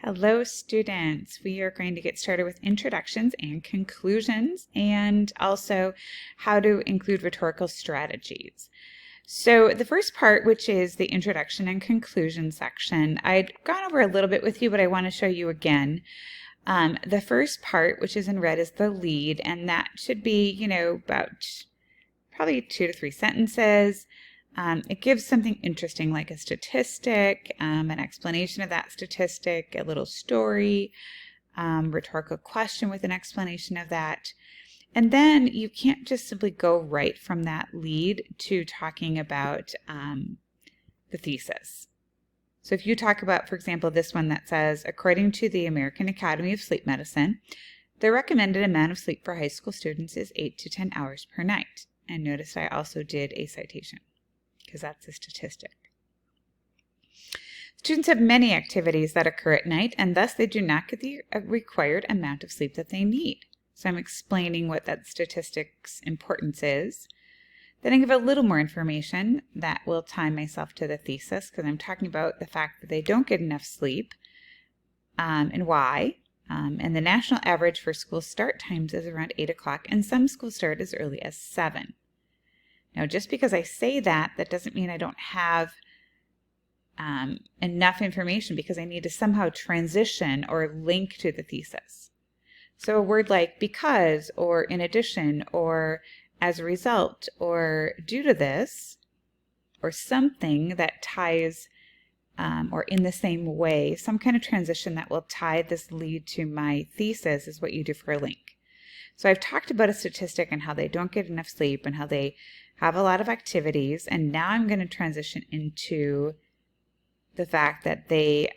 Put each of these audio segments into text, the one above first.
Hello students. We are going to get started with introductions and conclusions and also how to include rhetorical strategies. So the first part, which is the introduction and conclusion section, I'd gone over a little bit with you, but I want to show you again. The first part, which is in red, is the lead, and that should be, about probably 2 to 3 sentences. It gives something interesting like a statistic, an explanation of that statistic, a little story, rhetorical question with an explanation of that. And then you can't just simply go right from that lead to talking about the thesis. So if you talk about, for example, this one that says, according to the American Academy of Sleep Medicine, the recommended amount of sleep for high school students is 8 to 10 hours per night. And notice I also did a citation, because that's a statistic. Students have many activities that occur at night, and thus they do not get the required amount of sleep that they need. So I'm explaining what that statistic's importance is. Then I give a little more information that will tie myself to the thesis, because I'm talking about the fact that they don't get enough sleep and why. And the national average for school start times is around 8 o'clock, and some schools start as early as 7. Now, just because I say that, that doesn't mean I don't have enough information, because I need to somehow transition or link to the thesis. So a word like because, or in addition, or as a result, or due to this, or something that ties, or in the same way, some kind of transition that will tie this lead to my thesis is what you do for a link. So I've talked about a statistic and how they don't get enough sleep and how they have a lot of activities, and now I'm going to transition into the fact that they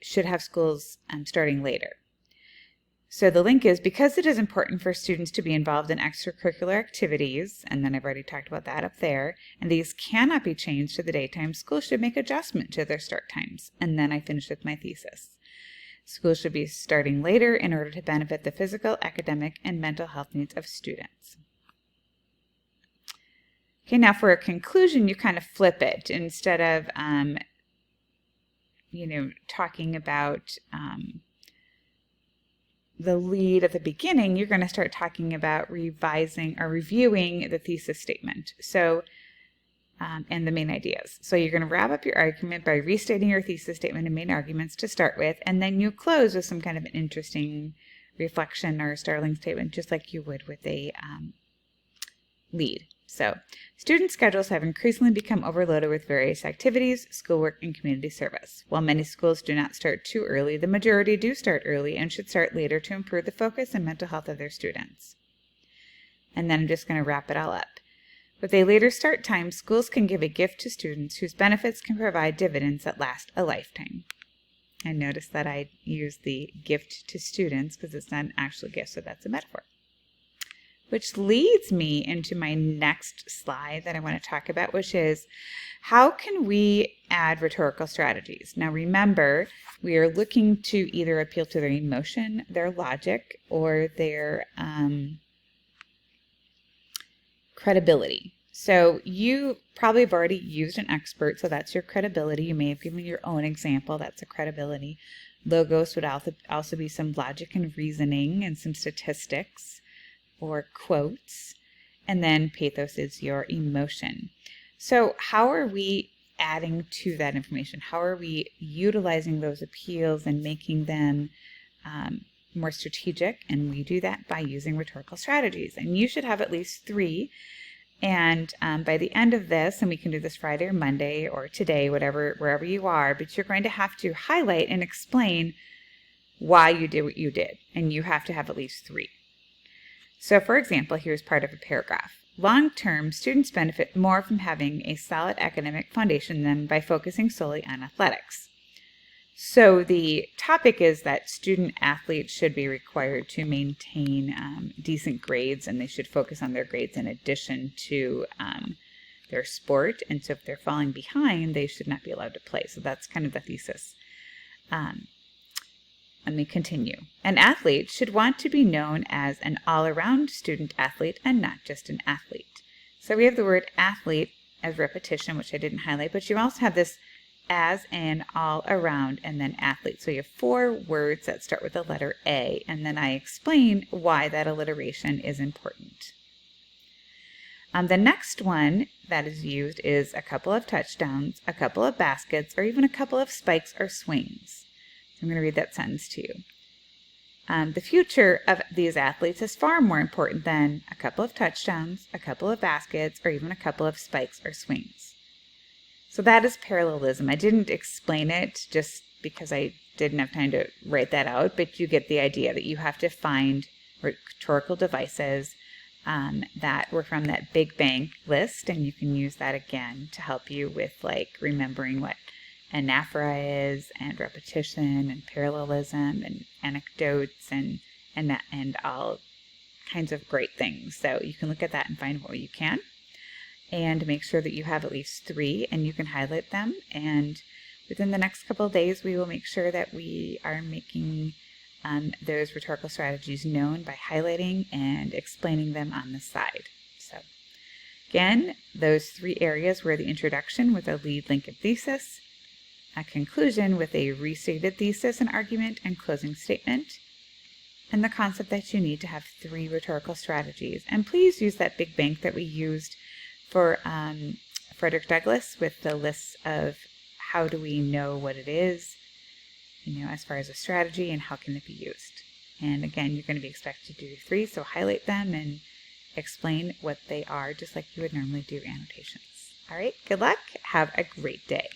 should have schools starting later. So the link is, because it is important for students to be involved in extracurricular activities, and then I've already talked about that up there, and these cannot be changed to the daytime, schools should make adjustment to their start times. And then I finish with my thesis. Schools should be starting later in order to benefit the physical, academic, and mental health needs of students. Okay, now for a conclusion, you kind of flip it. Instead of, talking about the lead at the beginning, you're going to start talking about revising or reviewing the thesis statement. So, and the main ideas. So you're going to wrap up your argument by restating your thesis statement and main arguments to start with, and then you close with some kind of an interesting reflection or startling statement, just like you would with a lead. So, student schedules have increasingly become overloaded with various activities, schoolwork, and community service. While many schools do not start too early, the majority do start early and should start later to improve the focus and mental health of their students. And then I'm just going to wrap it all up. With a later start time, schools can give a gift to students whose benefits can provide dividends that last a lifetime. And notice that I use the gift to students because it's not an actual gift, so that's a metaphor. Which leads me into my next slide that I want to talk about, which is how can we add rhetorical strategies? Now remember, we are looking to either appeal to their emotion, their logic, or their credibility. So you probably have already used an expert, so that's your credibility. You may have given your own example, that's a credibility. Logos would also be some logic and reasoning and some statistics or quotes, and then pathos is your emotion. So how are we adding to that information? How are we utilizing those appeals and making them more strategic? And we do that by using rhetorical strategies. And you should have at least 3. And by the end of this, and we can do this Friday or Monday or today, wherever you are, but you're going to have to highlight and explain why you did what you did. And you have to have at least 3. So for example, here's part of a paragraph. Long-term, students benefit more from having a solid academic foundation than by focusing solely on athletics. So the topic is that student athletes should be required to maintain decent grades, and they should focus on their grades in addition to their sport. And so if they're falling behind, they should not be allowed to play. So that's kind of the thesis. Let me continue. An athlete should want to be known as an all-around student athlete and not just an athlete. So we have the word athlete as repetition, which I didn't highlight, but you also have this as, in, all, around, and then athlete. So you have 4 words that start with the letter A, and then I explain why that alliteration is important. The next one that is used is a couple of touchdowns, a couple of baskets, or even a couple of spikes or swings. So I'm going to read that sentence to you. The future of these athletes is far more important than a couple of touchdowns, a couple of baskets, or even a couple of spikes or swings. So that is parallelism. I didn't explain it just because I didn't have time to write that out, but you get the idea that you have to find rhetorical devices that were from that Big Bang list, and you can use that again to help you with like remembering what anaphora is, and repetition, and parallelism, and anecdotes, and all kinds of great things. So you can look at that and find what you can, and make sure that you have at least 3, and you can highlight them. And within the next couple of days, we will make sure that we are making those rhetorical strategies known by highlighting and explaining them on the side. So again, those 3 areas were the introduction with a lead, link, and thesis, a conclusion with a restated thesis and argument and closing statement, and the concept that you need to have 3 rhetorical strategies. And please use that big bank that we used for Frederick Douglass with the list of how do we know what it is, as far as a strategy, and how can it be used. And again, you're going to be expected to do 3, so highlight them and explain what they are, just like you would normally do annotations. All right, good luck. Have a great day.